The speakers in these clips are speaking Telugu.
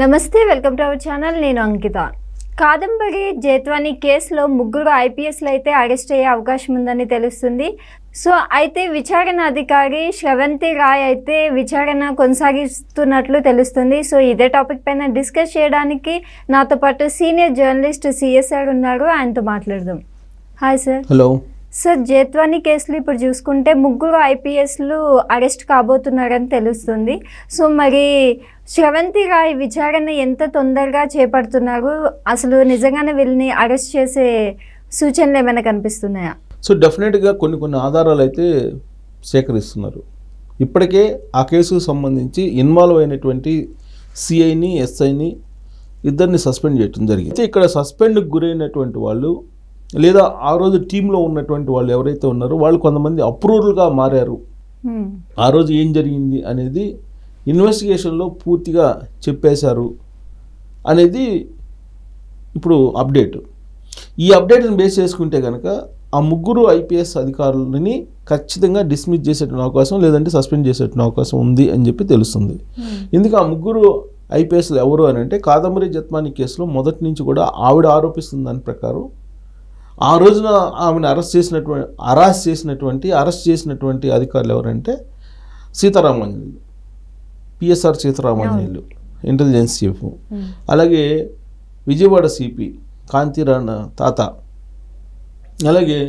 నమస్తే, వెల్కమ్ టు అవర్ ఛానల్. నేను అంకిత. కాదంబరి జేత్వాని కేసులో ముగ్గురు ఐపీఎస్లు అయితే అరెస్ట్ అయ్యే అవకాశం ఉందని తెలుస్తుంది. సో అయితే విచారణ అధికారి శ్రవంతి రాయ్ అయితే విచారణ కొనసాగిస్తున్నట్లు తెలుస్తుంది. సో ఇదే టాపిక్ పైన డిస్కస్ చేయడానికి నాతో పాటు సీనియర్ జర్నలిస్ట్ సిఎస్ఆర్ ఉన్నారు. ఆయనతో మాట్లాడదాం. Hi sir. Hello sir, Jethwani కేసులు ఇప్పుడు చూసుకుంటే ముగ్గురు ఐపీఎస్లు అరెస్ట్ కాబోతున్నారని తెలుస్తుంది. సో మరి శ్రవంతి రాయ్ విచారణ ఎంత తొందరగా చేపడుతున్నారు? అసలు నిజంగానే వీళ్ళని అరెస్ట్ చేసే సూచనలు ఏమైనా కనిపిస్తున్నాయా? సో డెఫినెట్గా కొన్ని ఆధారాలు అయితే సేకరిస్తున్నారు. ఇప్పటికే ఆ కేసుకు సంబంధించి ఇన్వాల్వ్ అయినటువంటి సిఐని ఎస్ఐని ఇద్దరిని సస్పెండ్ చేయడం జరిగింది. ఇక్కడ సస్పెండ్కి గురైనటువంటి వాళ్ళు లేదా ఆ రోజు టీంలో ఉన్నటువంటి వాళ్ళు ఎవరైతే ఉన్నారో వాళ్ళు కొంతమంది అప్రూవల్గా మారారు. ఆ రోజు ఏం జరిగింది అనేది ఇన్వెస్టిగేషన్లో పూర్తిగా చెప్పేశారు అనేది ఇప్పుడు అప్డేట్. ఈ అప్డేట్ని బేస్ చేసుకుంటే కనుక ఆ ముగ్గురు ఐపీఎస్ అధికారులని ఖచ్చితంగా డిస్మిస్ చేసేటువంటి అవకాశం లేదంటే సస్పెండ్ చేసేటువంటి అవకాశం ఉంది అని చెప్పి తెలుస్తుంది. ఎందుకు ఆ ముగ్గురు ఐపీఎస్లు ఎవరు అని అంటే కాదంబరి జత్వాని కేసులో మొదటి నుంచి కూడా ఆవిడ ఆరోపిస్తుంది దాని ప్రకారం ఆ రోజున ఆమెను అరెస్ట్ చేసినటువంటి అధికారులు ఎవరంటే Seetharamanjaneyulu, PSR Seetharamanjaneyulu intelligence chief, అలాగే విజయవాడ సిపి కాంతిరాణ తాత, అలాగే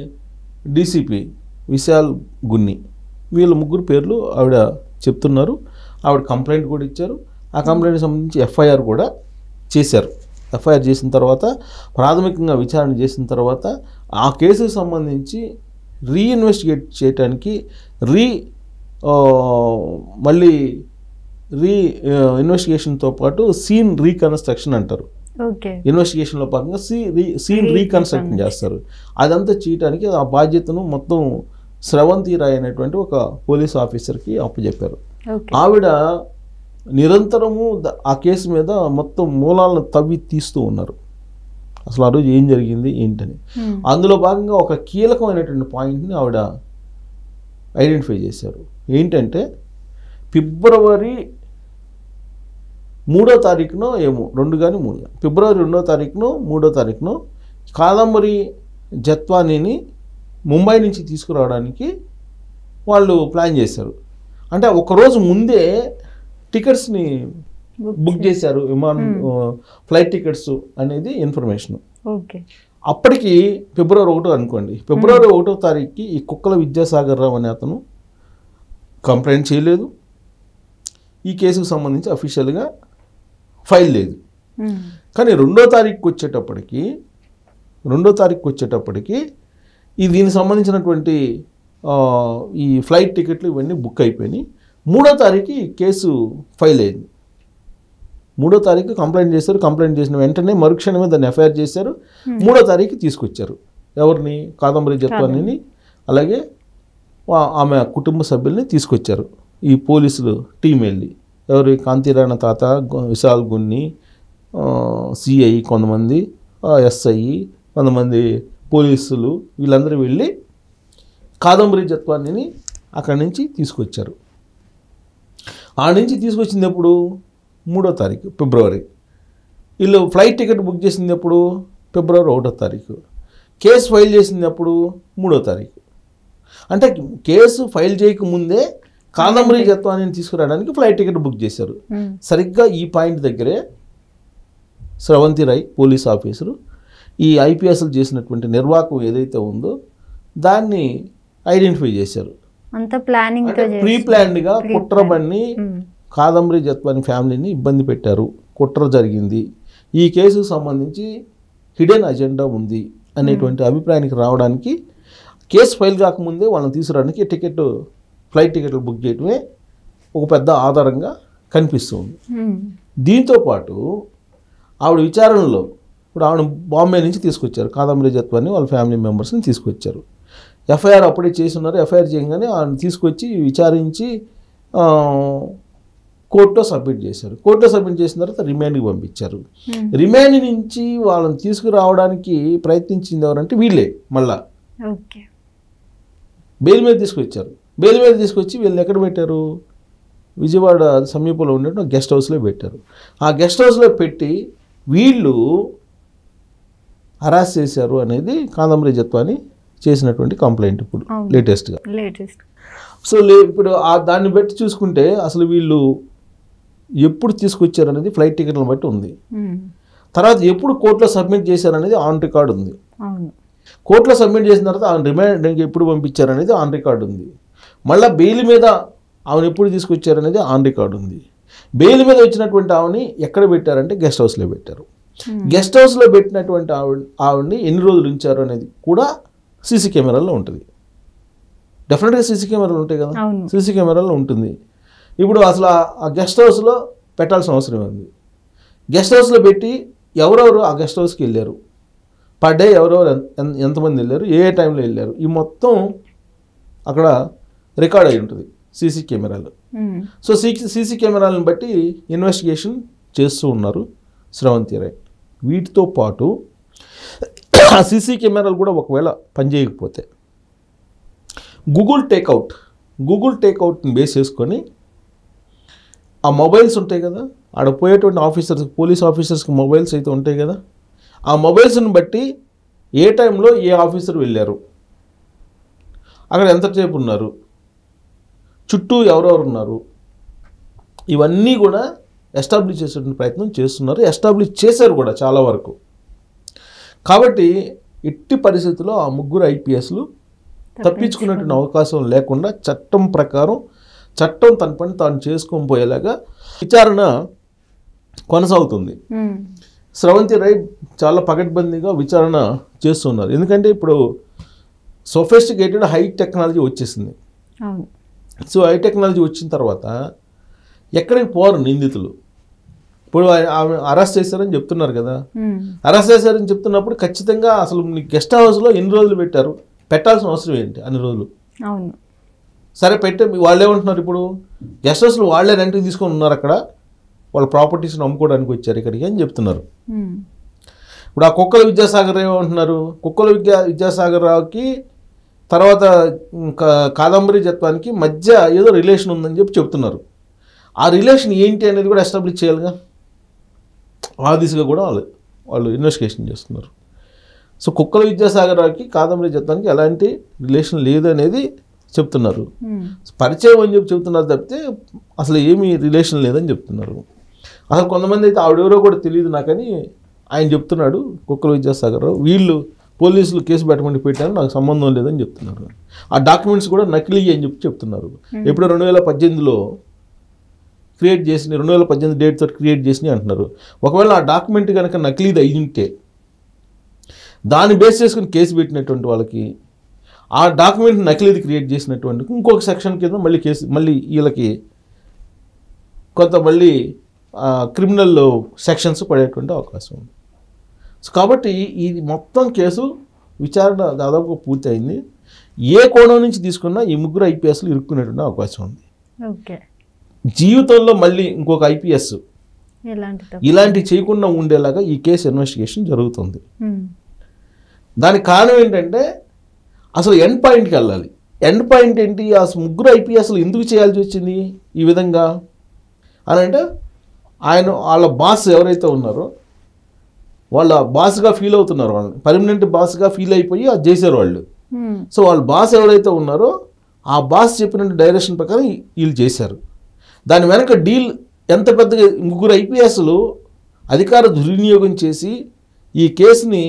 డీసీపీ విశాల్ గున్ని. వీళ్ళ ముగ్గురు పేర్లు ఆవిడ చెప్తున్నారు. ఆవిడ కంప్లైంట్ కూడా ఇచ్చారు. ఆ కంప్లైంట్కి సంబంధించి ఎఫ్ఐఆర్ కూడా చేశారు. ఎఫ్ఐఆర్ చేసిన తర్వాత ప్రాథమికంగా విచారణ చేసిన తర్వాత ఆ కేసుకు సంబంధించి రీఇన్వెస్టిగేట్ చేయడానికి మళ్ళీ ఇన్వెస్టిగేషన్తో పాటు సీన్ రీకన్స్ట్రక్షన్ అంటారు. ఇన్వెస్టిగేషన్లో భాగంగా సీన్ రీకన్స్ట్రక్షన్ చేస్తారు. అదంతా చేయడానికి ఆ బాధ్యతను మొత్తం శ్రవంతి రాయ్ అనేటువంటి ఒక పోలీస్ ఆఫీసర్కి అప్పచెప్పారు. ఆవిడ నిరంతరము ఆ కేసు మీద మొత్తం మూలాలను తవ్వి తీస్తూ ఉన్నారు. అసలు ఆ రోజు ఏం జరిగింది ఏంటని. అందులో భాగంగా ఒక కీలకమైనటువంటి పాయింట్ని ఆవిడ ఐడెంటిఫై చేశారు. ఏంటంటే ఫిబ్రవరి 3వ తారీఖునో ఏమో 2 కానీ 3 కానీ ఫిబ్రవరి 2వ తారీఖునో 3వ తారీఖునో కాదంబరి జత్వానీని ముంబై నుంచి తీసుకురావడానికి వాళ్ళు ప్లాన్ చేశారు. అంటే ఒకరోజు ముందే టికెట్స్ని బుక్ చేశారు, ఫ్లైట్ టికెట్స్ అనేది ఇన్ఫర్మేషన్. అప్పటికి ఫిబ్రవరి 1 అనుకోండి. ఫిబ్రవరి 1వ తారీఖుకి ఈ కుక్కల విద్యాసాగర్ రావు అనే అతను కంప్లైంట్ చేయలేదు. ఈ కేసుకు సంబంధించి అఫీషియల్గా ఫైల్ లేదు. కానీ 2వ తారీఖుకి వచ్చేటప్పటికి దీనికి సంబంధించినటువంటి ఈ ఫ్లైట్ టికెట్లు ఇవన్నీ బుక్ అయిపోయినాయి. 3వ తారీఖు కేసు ఫైల్ అయింది. 3వ తారీఖు కంప్లైంట్ చేశారు. కంప్లైంట్ చేసిన వెంటనే మరుక్షణమే దాన్ని ఎఫ్ఐఆర్ చేశారు. 3వ తారీఖు తీసుకొచ్చారు. ఎవరిని? కాదంబరి జత్వానీని, అలాగే ఆమె కుటుంబ సభ్యుల్ని తీసుకొచ్చారు. ఈ పోలీసులు టీం వెళ్ళి ఎవరు? కాంతిరాణ తాత, విశాల్ గున్ని, సిఐ కొంతమంది, ఎస్ఐ కొంతమంది పోలీసులు, వీళ్ళందరూ వెళ్ళి కాదంబరి జత్వానీని అక్కడి నుంచి తీసుకొచ్చారు. ఆ నుంచి తీసుకొచ్చింది ఎప్పుడు? 3వ తారీఖు ఫిబ్రవరి. వీళ్ళు ఫ్లైట్ టికెట్ బుక్ చేసింది ఎప్పుడు? ఫిబ్రవరి 1వ తారీఖు. కేసు ఫైల్ చేసింది ఎప్పుడు? 3వ తారీఖు. అంటే కేసు ఫైల్ చేయకముందే కాదంబరి జత్వానీని తీసుకురావడానికి ఫ్లైట్ టికెట్ బుక్ చేశారు. సరిగ్గా ఈ పాయింట్ దగ్గరే శ్రవంతి రాయ్ పోలీస్ ఆఫీసరు ఈ ఐపీఎస్లు చేసినటువంటి నిర్వాహకం ఏదైతే ఉందో దాన్ని ఐడెంటిఫై చేశారు. ప్రీ ప్లాన్డ్గా కుట్ర పన్ని కాదంబరి జత్వాని ఫ్యామిలీని ఇబ్బంది పెట్టారు, కుట్ర జరిగింది, ఈ కేసుకు సంబంధించి హిడెన్ అజెండా ఉంది అనేటువంటి అభిప్రాయానికి రావడానికి కేసు ఫైల్ కాకముందే వాళ్ళని తీసుకురావడానికి ఫ్లైట్ టికెట్లు బుక్ చేయడమే ఒక పెద్ద ఆధారంగా కనిపిస్తుంది. దీంతోపాటు ఆవిడ విచారణలో ఇప్పుడు ఆవిడ బాంబే నుంచి తీసుకొచ్చారు. కాదంబరి జత్వాని వాళ్ళ ఫ్యామిలీ మెంబర్స్ని తీసుకొచ్చారు. ఎఫ్ఐఆర్ అప్పుడే చేసి ఉన్నారు. ఎఫ్ఐఆర్ చేయగానే ఆయన తీసుకొచ్చి విచారించి కోర్టులో సబ్మిట్ చేశారు. కోర్టులో సబ్మిట్ చేసిన తర్వాత రిమాండ్కి పంపించారు. రిమాండ్ నుంచి వాళ్ళని తీసుకురావడానికి ప్రయత్నించింది ఎవరంటే వీళ్ళే. మళ్ళా బెయిల్ మీద తీసుకొచ్చారు. బెయిల్ మీద తీసుకొచ్చి వీళ్ళని ఎక్కడ పెట్టారు? విజయవాడ సమీపంలో ఉండే గెస్ట్ హౌస్లో పెట్టారు. ఆ గెస్ట్ హౌస్లో పెట్టి వీళ్ళు హరాస్ చేశారు అనేది కాదంబరి జత్వాని చేసినటువంటి కంప్లైంట్ ఇప్పుడు లేటెస్ట్గా. సో ఇప్పుడు దాన్ని బట్టి చూసుకుంటే అసలు వీళ్ళు ఎప్పుడు తీసుకొచ్చారు అనేది ఫ్లైట్ టికెట్లను బట్టి ఉంది. తర్వాత ఎప్పుడు కోర్టులో సబ్మిట్ చేశారనేది ఆన్ రికార్డ్ ఉంది. కోర్టులో సబ్మిట్ చేసిన తర్వాత ఆమె రిమాండ్ ఎప్పుడు పంపించారనేది ఆన్ రికార్డ్ ఉంది. మళ్ళీ బెయిల్ మీద ఆమెను ఎప్పుడు తీసుకొచ్చారనేది ఆన్ రికార్డ్ ఉంది. బెయిల్ మీద వచ్చినటువంటి ఆమెని ఎక్కడ పెట్టారంటే గెస్ట్ హౌస్లో పెట్టారు. గెస్ట్ హౌస్లో పెట్టినటువంటి ఆవిడని ఎన్ని రోజులు ఉంచారు అనేది కూడా సీసీ కెమెరాల్లో ఉంటుంది. డెఫినెట్గా సీసీ కెమెరాలు ఉంటాయి కదా, సీసీ కెమెరాల్లో ఉంటుంది. ఇప్పుడు అసలు ఆ గెస్ట్ హౌస్లో పెట్టాల్సిన అవసరం ఉంది. గెస్ట్ హౌస్లో పెట్టి ఎవరెవరు ఆ గెస్ట్ హౌస్కి వెళ్ళారు, పర్ డే ఎవరెవరు ఎంతమంది వెళ్ళారు, ఏ టైంలో వెళ్ళారు, ఈ మొత్తం అక్కడ రికార్డ్ అయి ఉంటుంది సీసీ కెమెరాలు. సో సీసీ కెమెరాలను బట్టి ఇన్వెస్టిగేషన్ చేస్తూ ఉన్నారు స్రవంతి రాయ్. వీటితో పాటు ఆ సీసీ కెమెరాలు కూడా ఒకవేళ పనిచేయకపోతే గూగుల్ టేక్అవుట్ని బేస్ చేసుకొని ఆ మొబైల్స్ ఉంటాయి కదా, ఆడ పోయేటువంటి ఆఫీసర్స్, పోలీస్ ఆఫీసర్స్కి మొబైల్స్ అయితే ఉంటాయి కదా, ఆ మొబైల్స్ని బట్టి ఏ టైంలో ఏ ఆఫీసర్ వెళ్ళారు, అక్కడ ఎంతసేపు ఉన్నారు, చుట్టూ ఎవరెవరు ఉన్నారు, ఇవన్నీ కూడా ఎస్టాబ్లిష్ చేసేటువంటి ప్రయత్నం చేస్తున్నారు. ఎస్టాబ్లిష్ చేశారు కూడా చాలా వరకు. కాబట్టి ఎట్టి పరిస్థితుల్లో ఆ ముగ్గురు ఐపీఎస్లు తప్పించుకునేటువంటి అవకాశం లేకుండా చట్టం ప్రకారం చట్టం తన పని తాను చేసుకొని పోయేలాగా విచారణ కొనసాగుతుంది. స్రవంతి రాయ్ చాలా పకడ్బందీగా విచారణ చేస్తున్నారు. ఎందుకంటే ఇప్పుడు సోఫిస్టికేటెడ్ హై టెక్నాలజీ వచ్చేసింది. సో హై టెక్నాలజీ వచ్చిన తర్వాత ఎక్కడికి పోరు నిందితులు. ఇప్పుడు ఆమె అరెస్ట్ చేశారని చెప్తున్నారు కదా, అరెస్ట్ చేశారని చెప్తున్నప్పుడు ఖచ్చితంగా అసలు గెస్ట్ హౌస్లో ఎన్ని రోజులు పెట్టారు, పెట్టాల్సిన అవసరం ఏంటి అన్ని రోజులు. సరే పెట్టే వాళ్ళు ఏమంటున్నారు, ఇప్పుడు గెస్ట్ హౌస్లో వాళ్ళే రెంట్కి తీసుకొని ఉన్నారు, అక్కడ వాళ్ళ ప్రాపర్టీస్ని అమ్ముకోవడానికి వచ్చారు ఇక్కడికి అని చెప్తున్నారు. ఇప్పుడు ఆ కుక్కల విద్యాసాగర్ ఏమంటున్నారు, కుక్కల విద్యాసాగర్ రావుకి తర్వాత కాదంబరి జత్వానికి మధ్య ఏదో రిలేషన్ ఉందని చెప్తున్నారు. ఆ రిలేషన్ ఏంటి అనేది కూడా ఎస్టాబ్లిష్ చేయాలిగా. ఆ దిశగా కూడా వాళ్ళు ఇన్వెస్టిగేషన్ చేస్తున్నారు. సో కుక్కల విద్యాసాగర్ రావుకి కాదంబరి జత్వానికి ఎలాంటి రిలేషన్ లేదు అనేది చెప్తున్నారు. పరిచయం అని చెప్తున్నారు తప్పితే అసలు ఏమీ రిలేషన్ లేదని చెప్తున్నారు. అసలు కొంతమంది అయితే ఆవిడెవరో కూడా తెలియదు నాకని ఆయన చెప్తున్నాడు. కుక్కల విద్యాసాగర్ రావు వీళ్ళు పోలీసులు కేసు పెట్టమని పెట్టారు, నాకు సంబంధం లేదని చెప్తున్నారు. ఆ డాక్యుమెంట్స్ కూడా నకిలీ అని చెప్తున్నారు. ఎప్పుడు 2018లో క్రియేట్ చేసి 2018 డేట్ తోటి క్రియేట్ చేసి అంటున్నారు. ఒకవేళ ఆ డాక్యుమెంట్ కనుక నకిలీది అయి ఉంటే దాన్ని బేస్ చేసుకుని కేసు పెట్టినటువంటి వాళ్ళకి ఆ డాక్యుమెంట్ నకిలీది క్రియేట్ చేసినటువంటి ఇంకొక సెక్షన్ కింద మళ్ళీ వీళ్ళకి కొంత మళ్ళీ క్రిమినల్ సెక్షన్స్ పడేటువంటి అవకాశం ఉంది. సో కాబట్టి ఈ మొత్తం కేసు విచారణ దాదాపుగా పూర్తి అయింది. ఏ కోణం నుంచి తీసుకున్నా ఈ ముగ్గురు ఐపీఎస్లు ఇరుక్కునేటువంటి అవకాశం ఉంది. జీవితంలో మళ్ళీ ఇంకొక ఐపీఎస్ ఇలాంటివి చేయకుండా ఉండేలాగా ఈ కేసు ఇన్వెస్టిగేషన్ జరుగుతుంది. దానికి కారణం ఏంటంటే అసలు ఎండ్ పాయింట్కి వెళ్ళాలి. ఎండ్ పాయింట్ ఏంటి, ఆ ముగ్గురు ఐపీఎస్లు ఎందుకు చేయాల్సి వచ్చింది ఈ విధంగా అని అంటే వాళ్ళ బాస్ ఎవరైతే ఉన్నారో వాళ్ళ బాస్గా ఫీల్ అవుతున్నారు, వాళ్ళని పర్మనెంట్ బాస్గా ఫీల్ అయిపోయి అది చేశారు వాళ్ళు. సో వాళ్ళ బాస్ ఎవరైతే ఉన్నారో ఆ బాస్ చెప్పిన డైరెక్షన్ ప్రకారం వీళ్ళు చేశారు. దాని వెనక డీల్ ఎంత పెద్దగా ముగ్గురు ఐపీఎస్లు అధికార దుర్వినియోగం చేసి ఈ కేసుని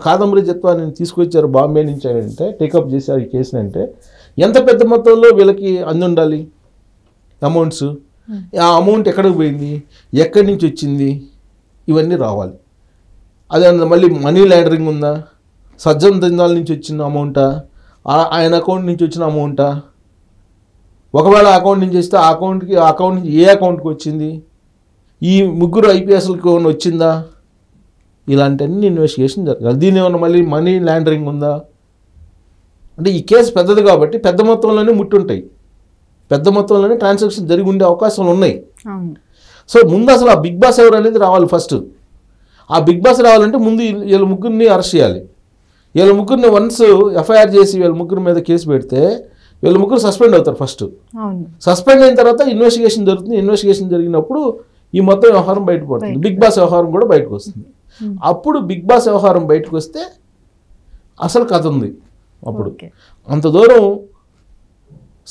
కాదంబరి జత్వాన్ని తీసుకొచ్చారు బాంబే నుంచి అంటే టేకప్ చేశారు ఈ కేసుని అంటే ఎంత పెద్ద మొత్తంలో వీళ్ళకి అందుండాలి అమౌంట్స్. ఆ అమౌంట్ ఎక్కడికి పోయింది, ఎక్కడి నుంచి వచ్చింది, ఇవన్నీ రావాలి. అదే మళ్ళీ మనీ లాండరింగ్ ఉందా, సజ్జన్ దందాల నుంచి వచ్చిన అమౌంటా, ఆయన అకౌంట్ నుంచి వచ్చిన అమౌంటా, ఒకవేళ అకౌంట్ నుంచి వస్తే ఆ అకౌంట్ నుంచి ఏ అకౌంట్కి వచ్చింది, ఈ ముగ్గురు ఐపీఎస్లకు ఏమైనా వచ్చిందా, ఇలాంటివన్నీ ఇన్వెస్టిగేషన్ జరగాలి. దీని ఏమన్నా మళ్ళీ మనీ లాండరింగ్ ఉందా అంటే ఈ కేసు పెద్దది కాబట్టి పెద్ద మొత్తంలోనే ముట్టుంటాయి, పెద్ద మొత్తంలోనే ట్రాన్సాక్షన్ జరిగి ఉండే అవకాశాలు ఉన్నాయి. సో ముందు అసలు ఆ బిగ్ బాస్ ఎవరు అనేది రావాలి. ఫస్ట్ ఆ బిగ్ బాస్ రావాలంటే ముందు వీళ్ళ ముగ్గురిని అరెస్ట్ చేయాలి. వీళ్ళ ముగ్గురిని వన్స్ ఎఫ్ఐఆర్ చేసి వీళ్ళ ముగ్గురి మీద కేసు పెడితే వీళ్ళు ముగ్గురు సస్పెండ్ అవుతారు ఫస్ట్. అవును. సస్పెండ్ అయిన తర్వాత ఇన్వెస్టిగేషన్ జరుగుతుంది. ఇన్వెస్టిగేషన్ జరిగినప్పుడు ఈ మొత్తం వ్యవహారం బయటపడుతుంది. బిగ్ బాస్ వ్యవహారం కూడా బయటకు వస్తుంది. అప్పుడు బిగ్ బాస్ వ్యవహారం బయటకు వస్తే అసలు కథ ఉంది. అప్పుడు అంత దూరం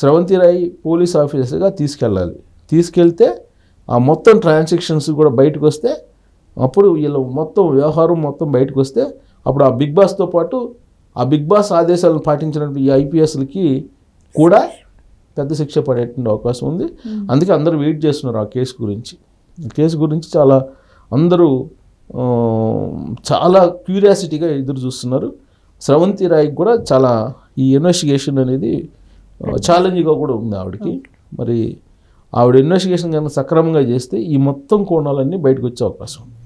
స్రవంతి రాయ్ పోలీస్ ఆఫీసర్గా తీసుకెళ్ళాలి. తీసుకెళ్తే ఆ మొత్తం ట్రాన్సాక్షన్స్ కూడా బయటకు వస్తే అప్పుడు వీళ్ళు మొత్తం వ్యవహారం మొత్తం బయటకు వస్తే అప్పుడు ఆ బిగ్ బాస్తో పాటు ఆ బిగ్ బాస్ ఆదేశాలను పాటించినటువంటి ఈ ఐపీఎస్లకి కూడా పెద్ద శిక్ష పడేటువంటి అవకాశం ఉంది. అందుకే అందరూ వెయిట్ చేస్తున్నారు ఆ కేసు గురించి. కేసు గురించి చాలా అందరూ చాలా క్యూరియాసిటీగా ఎదురు చూస్తున్నారు. స్రవంతి రాయ్కి కూడా చాలా ఈ ఇన్వెస్టిగేషన్ అనేది ఛాలెంజ్గా కూడా ఉంది ఆవిడకి. మరి ఆవిడ ఇన్వెస్టిగేషన్ కనుక సక్రమంగా చేస్తే ఈ మొత్తం కోణాలన్నీ బయటకు వచ్చే అవకాశం ఉంది.